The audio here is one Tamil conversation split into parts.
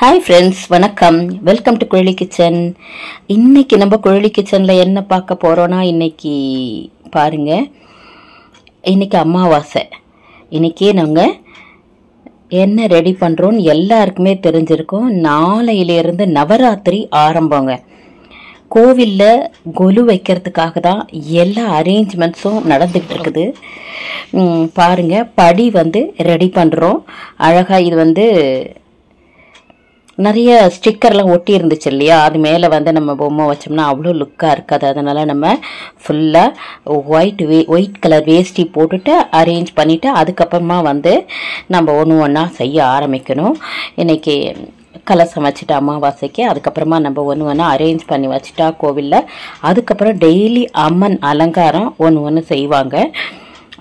ஹாய் ஃப்ரெண்ட்ஸ், வணக்கம். Welcome to Kuzhali kitchen. இன்னைக்கு நம்ம குழலி கிச்சனில் என்ன பார்க்க போகிறோன்னா, இன்னைக்கு பாருங்க, இன்னைக்கு அமாவாசை. இன்னைக்கு நாங்கள் என்ன ரெடி பண்ணுறோன்னு எல்லாருக்குமே தெரிஞ்சிருக்கோம். நாளையிலேருந்து நவராத்திரி ஆரம்பங்க. கோவிலில் கொலு வைக்கிறதுக்காக தான் எல்லா அரேஞ்ச்மெண்ட்ஸும் நடந்துக்கிட்டு இருக்குது. பாருங்கள், படி ரெடி பண்ணுறோம். அழகாக இது நிறைய ஸ்டிக்கர்லாம் ஒட்டி இருந்துச்சு இல்லையா, அது மேலே நம்ம பொம்மை வச்சோம்னா அவ்வளோ லுக்காக இருக்காது. அதனால் நம்ம ஃபுல்லாக ஒயிட் கலர் வேஷ்டி போட்டுட்டு அரேஞ்ச் பண்ணிவிட்டு அதுக்கப்புறமா நம்ம ஒன்று ஒன்றா செய்ய ஆரம்பிக்கணும். இன்றைக்கி கலசம் வச்சுட்டு அமாவாசைக்கு அதுக்கப்புறமா நம்ம ஒன்று ஒன்றா அரேஞ்ச் பண்ணி வச்சுட்டா கோவிலில், அதுக்கப்புறம் டெய்லி அம்மன் அலங்காரம் ஒன்று செய்வாங்க.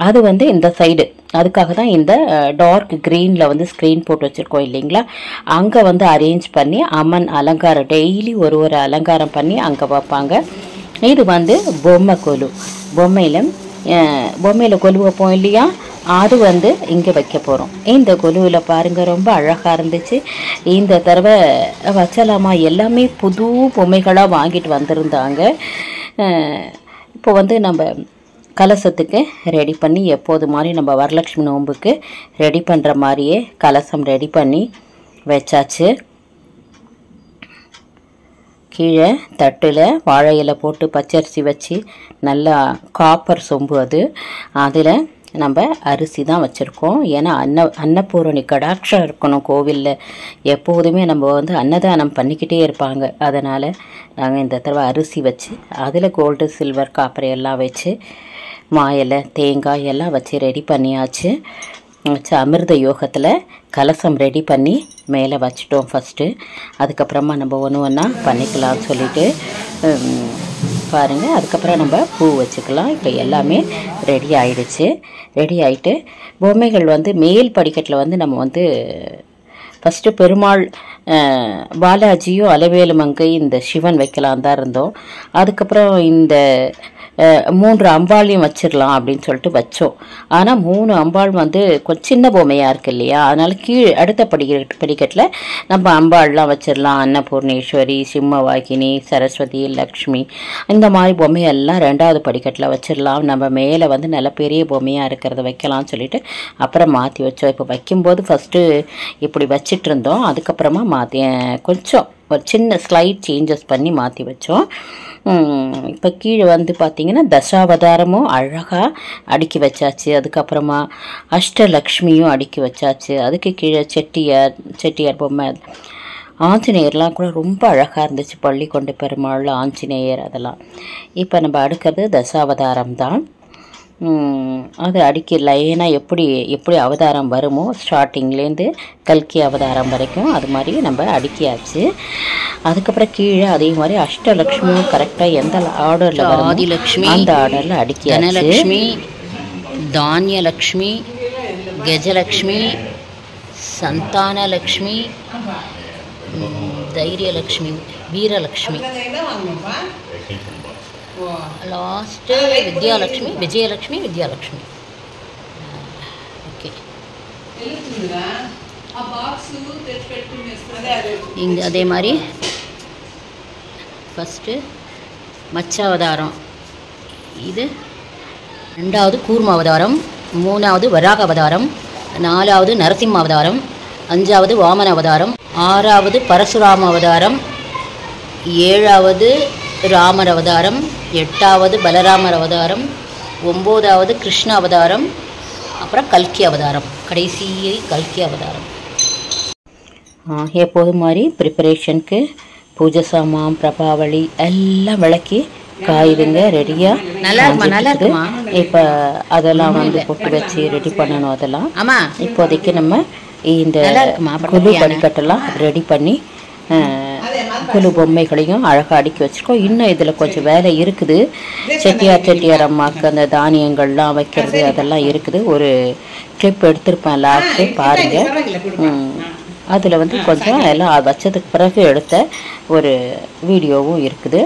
அது இந்த சைடு, அதுக்காக தான் இந்த டார்க் க்ரீனில் ஸ்க்ரீன் போட்டு வச்சுருக்கோம் இல்லைங்களா. அங்கே அரேஞ்ச் பண்ணி அம்மன் அலங்காரம் டெய்லி ஒரு அலங்காரம் பண்ணி அங்கே வைப்பாங்க. இது பொம்மை கொலு. பொம்மையில் கொலு வைப்போம் இல்லையா, அது இங்கே வைக்க போகிறோம். இந்த கொலுவில் பாருங்கள், ரொம்ப அழகாக இருந்துச்சு. இந்த தடவை வச்சலாமா, எல்லாமே புது பொம்மைகளாக வாங்கிட்டு வந்திருந்தாங்க. இப்போ நம்ம கலசத்துக்கு ரெடி பண்ணி எப்போது மாதிரி நம்ம வரலட்சுமி நோம்புக்கு ரெடி பண்ணுற மாதிரியே கலசம் ரெடி பண்ணி வச்சாச்சு. கீழே தட்டில் வாழை இலை போட்டு பச்சரிசி வச்சு நல்லா காப்பர் சொம்பு அதில் நம்ம அரிசி தான் வச்சுருக்கோம். ஏன்னா அன்னபூரணி கடாட்சம் இருக்கணும் கோவிலில். எப்போதுமே நம்ம அன்னதானம் பண்ணிக்கிட்டே இருப்பாங்க. அதனால் நாங்கள் இந்த தடவை அரிசி வச்சு அதில் கோல்டு சில்வர் காப்பர் எல்லாம் வச்சு மாயிலை தேங்காய் எல்லாம் வச்சு ரெடி பண்ணியாச்சு. வச்சு அமிர்த யோகத்தில் கலசம் ரெடி பண்ணி மேலே வச்சிட்டோம் ஃபஸ்ட்டு. அதுக்கப்புறமா நம்ம ஒன்று ஒன்றா பண்ணிக்கலாம்னு சொல்லிட்டு பாருங்கள். அதுக்கப்புறம் நம்ம பூ வச்சுக்கலாம். இப்போ எல்லாமே ரெடி ஆகிடுச்சு. ரெடி ஆகிட்டு பொம்மைகள் மேல் படிக்கட்டில் நம்ம ஃபஸ்ட்டு பெருமாள், பாலாஜியும் அலவேலு மங்கை, இந்த சிவன் வைக்கலாம் தான் இருந்தோம். அதுக்கப்புறம் இந்த 3 அம்பாளையும் வச்சிடலாம் அப்படின்னு சொல்லிட்டு வச்சோம். ஆனால் 3 அம்பாள் கொஞ்சம் சின்ன பொம்மையாக இருக்குது இல்லையா, அதனால் கீழே அடுத்த படிக்கட்டில் நம்ம அம்பாள்லாம் வச்சிடலாம். அன்னபூர்ணேஸ்வரி, சிம்மவாகினி, சரஸ்வதி, லக்ஷ்மி, இந்த மாதிரி பொம்மையெல்லாம் 2வது படிக்கட்டில் வச்சிடலாம். நம்ம மேலே நல்ல பெரிய பொம்மையாக இருக்கிறத வைக்கலாம்னு சொல்லிட்டு அப்புறம் மாற்றி வச்சோம். இப்போ வைக்கும்போது ஃபஸ்ட்டு இப்படி வச்சிட்டு இருந்தோம். அதுக்கப்புறமா மாற்றி கொஞ்சம் ஒரு சின்ன ஸ்லைட் சேஞ்சஸ் பண்ணி மாற்றி வச்சோம். இப்போ கீழே பார்த்திங்கன்னா தசாவதாரமும் அழகாக அடுக்கி வச்சாச்சு. அதுக்கப்புறமா அஷ்டலக்ஷ்மியும் அடுக்கி வச்சாச்சு. அதுக்கு கீழே செட்டியார் பொம்மை, ஆஞ்சநேயர்லாம் கூட ரொம்ப அழகாக இருந்துச்சு. பள்ளிக்கொண்ட பெருமாள், ஆஞ்சநேயர், அதெல்லாம். இப்போ நம்ம அடுக்கிறது தசாவதாரம் தான். அது அடுக்கி லைனாக எப்படி அவதாரம் வருமோ ஸ்டார்டிங்லேருந்து கல்கி அவதாரம் வரைக்கும் அது மாதிரி நம்ம அடுக்கியாச்சு. அதுக்கப்புறம் கீழே அதே மாதிரி அஷ்டலக்ஷ்மியும் கரெக்டாக எந்த ஆர்டரில் வரும், ஆதிலக்ஷ்மி அந்த ஆர்டரில் அடுக்கியாச்சு. தனலக்ஷ்மி, தானியலக்ஷ்மி, கஜலக்ஷ்மி, சந்தானலக்ஷ்மி, தைரியலக்ஷ்மி, வீரலக்ஷ்மி, லாஸ்ட்டு விஜயலக்ஷ்மி. ஓகே, இங்கே அதே மாதிரி ஃபஸ்ட்டு மச்சாவதாரம், இது 2வது கூர்ம அவதாரம், 3வது வராக அவதாரம், 4வது நரசிம்ம அவதாரம், 5வது வாமன அவதாரம், 6வது பரசுராம அவதாரம், 7வது ராமர் அவதாரம், 8வது பலராமர் அவதாரம், 9வது கிருஷ்ண அவதாரம், அப்புறம் கல்கி அவதாரம், கடைசியை கல்கி அவதாரம். எப்போது மாதிரி ப்ரிப்பரேஷனுக்கு பூஜை சாமான், பிரபாவளி எல்லாம் விளக்கி காயுதுங்க, ரெடியாக நல்லா இருக்குமா. இப்போ அதெல்லாம் பொட்டு வச்சு ரெடி பண்ணணும். அதெல்லாம் இப்போதைக்கு நம்ம இந்த குழு படிக்கட்டெல்லாம் ரெடி பண்ணி குழு பொம்மைகளையும் அழகாக அடுக்கி வச்சுருக்கோம். இன்னும் இதில் கொஞ்சம் வேலை இருக்குது. செட்டியார் அம்மாவுக்கு அந்த தானியங்கள்லாம் வைக்கிறது அதெல்லாம் இருக்குது. ஒரு கிளிப் எடுத்திருப்பேன் லாஸ்ட்டு, பாருங்கள். அதில் கொஞ்சம் எல்லாம் வச்சதுக்கு பிறகு எடுத்த ஒரு வீடியோவும் இருக்குது.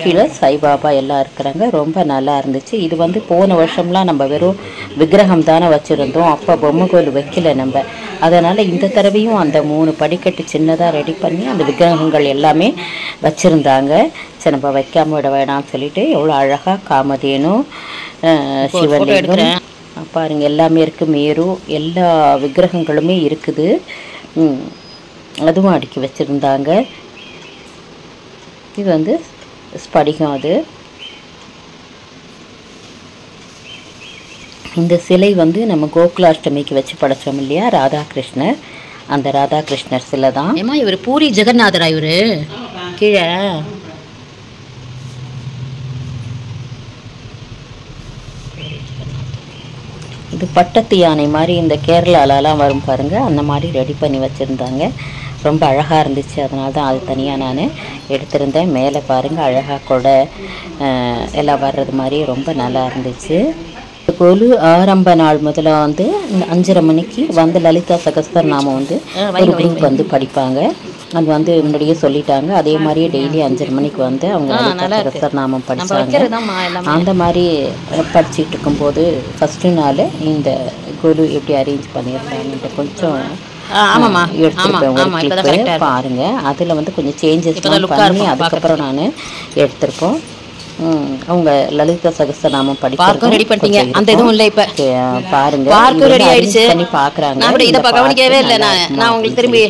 கீழே சாய்பாபா எல்லாம் இருக்கிறாங்க. ரொம்ப நல்லா இருந்துச்சு. இது வந்து போன வருஷம்லாம் நம்ம வெறும் விக்கிரகம் தானே வச்சுருந்தோம். அப்போ பொம்மை கோயில் வைக்கல நம்ம. அதனால் இந்த தடவையும் அந்த 3 படிக்கட்டு சின்னதாக ரெடி பண்ணி அந்த விக்கிரகங்கள் எல்லாமே வச்சுருந்தாங்க. சரி நம்ம வைக்காமல் விட வேணாம்னு சொல்லிட்டு எவ்வளோ அழகாக காமதேனும் சிவலிங்கம் பாருங்கள் எல்லாமே இருக்குது. மேரு எல்லா விக்கிரகங்களுமே இருக்குது. அதுவும் அடுக்கி வச்சுருந்தாங்க. இது வந்து ஸ்படிகம். அது இந்த சிலை வந்து நம்ம கோகுலாஷ்டமிக்கு வச்சு படைச்சோம் இல்லையா, ராதாகிருஷ்ணர். அந்த ராதாகிருஷ்ணர் சிலை தான். ஏமா இவர் பூரி ஜெகநாதரா? இவர் கீழே இது பட்டத்து யானை மாதிரி இந்த கேரளாலலாம் வரும் பாருங்கள், அந்த மாதிரி ரெடி பண்ணி வச்சுருந்தாங்க. ரொம்ப அழகாக இருந்துச்சு. அதனால தான் அது தனியாக நான் எடுத்திருந்தேன். மேலே பாருங்கள் அழகாக கூட எல்லாம் வர்றது மாதிரி ரொம்ப நல்லா இருந்துச்சு. கொலு ஆரம்ப நாள் முதல்ல வந்து 5:30 மணிக்கு வந்து லலிதா சகஸ்ரநாமம் வந்து ஒரு குரூப் வந்து படிப்பாங்க. அது வந்து முன்னாடியே சொல்லிட்டாங்க. அதே மாதிரியே டெய்லி 5:30 மணிக்கு வந்து அவங்க லலிதா சகஸ்ரநாமம் படித்தாங்க. அந்த மாதிரி படிச்சுட்டு இருக்கும்போது ஃபஸ்ட்டு நாள் இந்த கொலு எப்படி அரேஞ்ச் பண்ணியிருந்தாங்கன்ட்டு கொஞ்சம் எடுத்துருப்பேன் பாருங்க. அதில் வந்து கொஞ்சம் சேஞ்சஸ் பண்ணி அதுக்கப்புறம் நான் எடுத்திருப்போம். அவங்க லலிதா சகஸ்ரநாமம் படிக்க ரெடி பண்ணிட்டீங்க. அந்த இதுவும் இல்லை. இப்போ பாருங்க பார்க்க ரெடி ஆயிடுச்சு பண்ணி பார்க்குறாங்க. நான் இதை கவனிக்கவே இல்லை. நான் உங்களுக்கு திரும்பி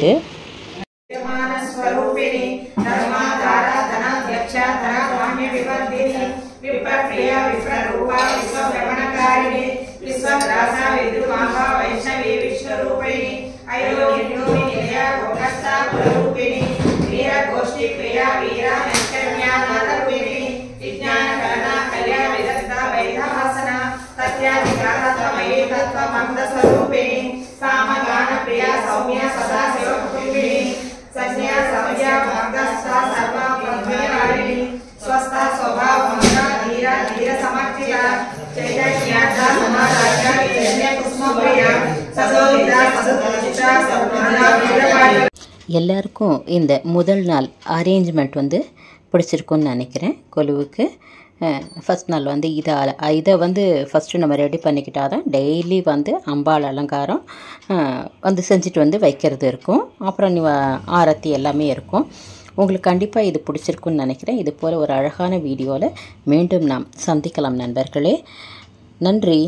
எல்லாருக்கும் இந்த முதல் நாள் அரேஞ்ச்மெண்ட் வந்து பிடிச்சிருக்குன்னு நினைக்கிறேன். கொலுவுக்கு ஃபஸ்ட் நாள் வந்து இதை வந்து ஃபஸ்ட்டு நம்ம ரெடி பண்ணிக்கிட்டால் தான் டெய்லி வந்து அம்பாள் அலங்காரம் வந்து செஞ்சுட்டு வந்து வைக்கிறது இருக்கும். அப்புறம் ஆரத்தி எல்லாமே இருக்கும். உங்களுக்கு கண்டிப்பாக இது பிடிச்சிருக்குன்னு நினைக்கிறேன். இது போல் ஒரு அழகான வீடியோவில் மீண்டும் நாம் சந்திக்கலாம் நண்பர்களே. நன்றி.